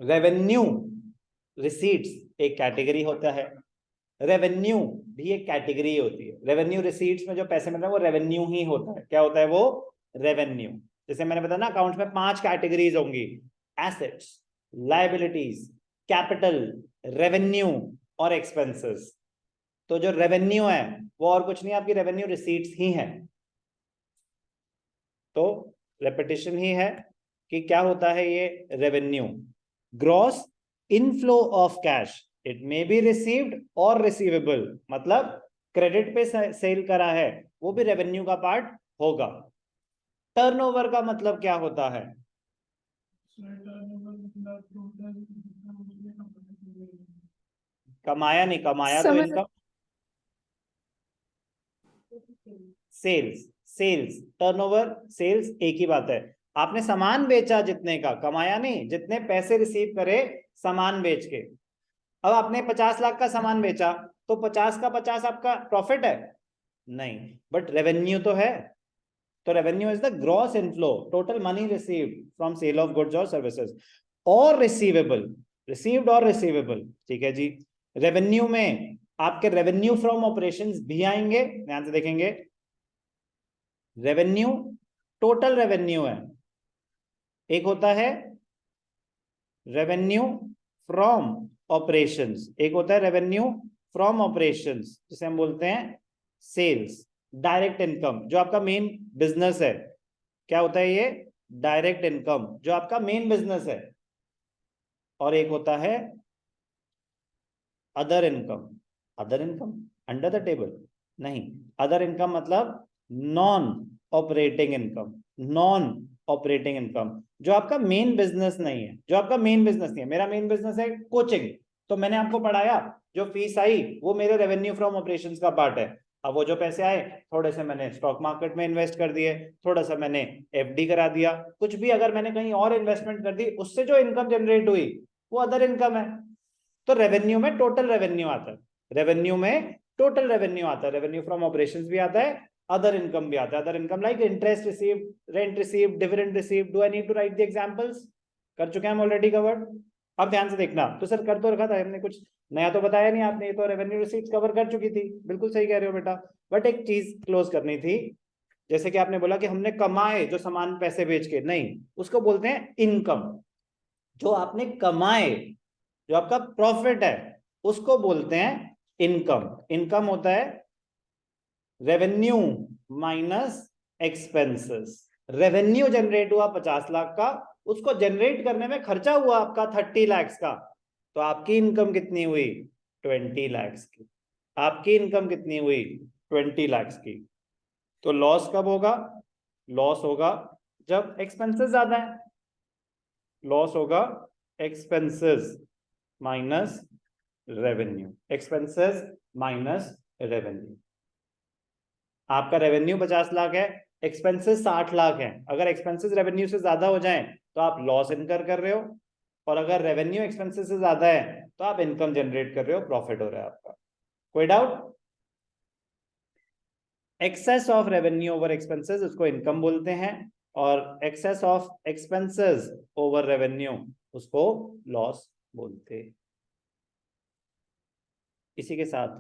Revenue receipts एक category होता है, रेवेन्यू भी एक कैटेगरी होती है। रेवेन्यू रिसीट्स में जो पैसे मिल रहे हैं वो रेवेन्यू ही होता है। क्या होता है वो? रेवेन्यू। जैसे मैंने बताया ना, अकाउंट्स में 5 कैटेगरीज होंगी, एसेट्स, लायबिलिटीज, कैपिटल, रेवेन्यू और एक्सपेंसेस। तो जो रेवेन्यू है वो और कुछ नहीं, आपकी रेवेन्यू रिसीट्स ही है। तो रेपिटेशन ही है कि क्या होता है ये revenue. Gross inflow of cash, it may be received और रिसीवेबल, मतलब क्रेडिट पे सेल करा है वो भी रेवेन्यू का पार्ट होगा। टर्नओवर का मतलब क्या होता है? कमाया नहीं, कमाया तो income. Sales, sales, turnover, sales एक ही बात है। आपने सामान बेचा जितने का, कमाया नहीं, जितने पैसे रिसीव करे सामान बेच के। अब आपने 50 लाख का सामान बेचा तो 50 का 50 आपका प्रॉफिट है? नहीं, बट रेवेन्यू तो है। तो revenue is the gross inflow, total money received from sale of goods और सर्विसेज, और रिसीवेबल, रिसीव्ड और रिसीवेबल। ठीक है जी। रेवेन्यू में आपके रेवेन्यू फ्रॉम ऑपरेशंस भी आएंगे, ध्यान से देखेंगे। रेवेन्यू टोटल रेवेन्यू है, एक होता है रेवेन्यू फ्रॉम ऑपरेशंस, एक होता है रेवेन्यू फ्रॉम ऑपरेशंस जिसे हम बोलते हैं सेल्स। डायरेक्ट इनकम जो आपका मेन बिजनेस है, क्या होता है ये? डायरेक्ट इनकम जो आपका मेन बिजनेस है। और एक होता है other income. Other income under the table नहीं, अदर इनकम मतलब non operating income. Non operating income जो आपका मेन बिजनेस नहीं है, जो आपका मेन बिजनेस नहीं है। मेरा मेन बिजनेस है कोचिंग, तो मैंने आपको पढ़ाया, जो फीस आई वो मेरे रेवेन्यू फ्रॉम ऑपरेशंस का पार्ट है। अब वो जो पैसे आए, थोड़े से मैंने स्टॉक मार्केट में इन्वेस्ट कर दिए, थोड़ा सा मैंने एफडी करा दिया, कुछ भी अगर मैंने कहीं और इन्वेस्टमेंट कर दी, उससे जो इनकम जनरेट हुई वो अदर इनकम है। तो रेवेन्यू में टोटल रेवेन्यू आता है, रेवेन्यू में टोटल रेवेन्यू आता है, रेवेन्यू फ्रॉम ऑपरेशंस भी आता है, अदर इनकम भी आता है। Other income like interest receive, rent receive, dividend receive. Do I need to write the examples? कर चुके हैं हम ऑलरेडी कवर्ड। अब ध्यान से देखना, तो सर कर तो रखा था हमने, कुछ नया तो बताया नहीं आपने, ये तो रेवेन्यू रिसीट्स कवर कर चुकी थी। बिल्कुल सही कह रहे हो बेटा, बट एक चीज क्लोज करनी थी। जैसे कि आपने बोला कि हमने कमाए जो सामान पैसे बेच के, नहीं, उसको बोलते हैं इनकम। जो आपने कमाए, जो आपका प्रॉफिट है, उसको बोलते हैं इनकम। इनकम होता है revenue minus expenses. Revenue generate हुआ 50 लाख का, उसको जनरेट करने में खर्चा हुआ आपका 30 लाख का, तो आपकी इनकम कितनी हुई? 20 लाख की। आपकी इनकम कितनी हुई? 20 लाख की। तो लॉस कब होगा? लॉस होगा जब एक्सपेंसेस ज्यादा है। लॉस होगा expenses minus revenue, expenses minus revenue. आपका रेवेन्यू 50 लाख है, एक्सपेंसेस 60 लाख है। अगर एक्सपेंसेस रेवेन्यू से ज्यादा हो जाएं तो आप लॉस इनकर कर रहे हो, और अगर रेवेन्यू एक्सपेंसेस से ज्यादा है तो आप इनकम जनरेट कर रहे हो, प्रॉफिट हो रहा है आपका। कोई doubt? Excess of revenue over expenses उसको इनकम बोलते हैं, और excess of expenses over revenue उसको लॉस बोलते हैं। इसी के साथ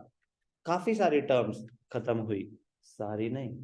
काफी सारी टर्म्स खत्म हुई, सारी नहीं।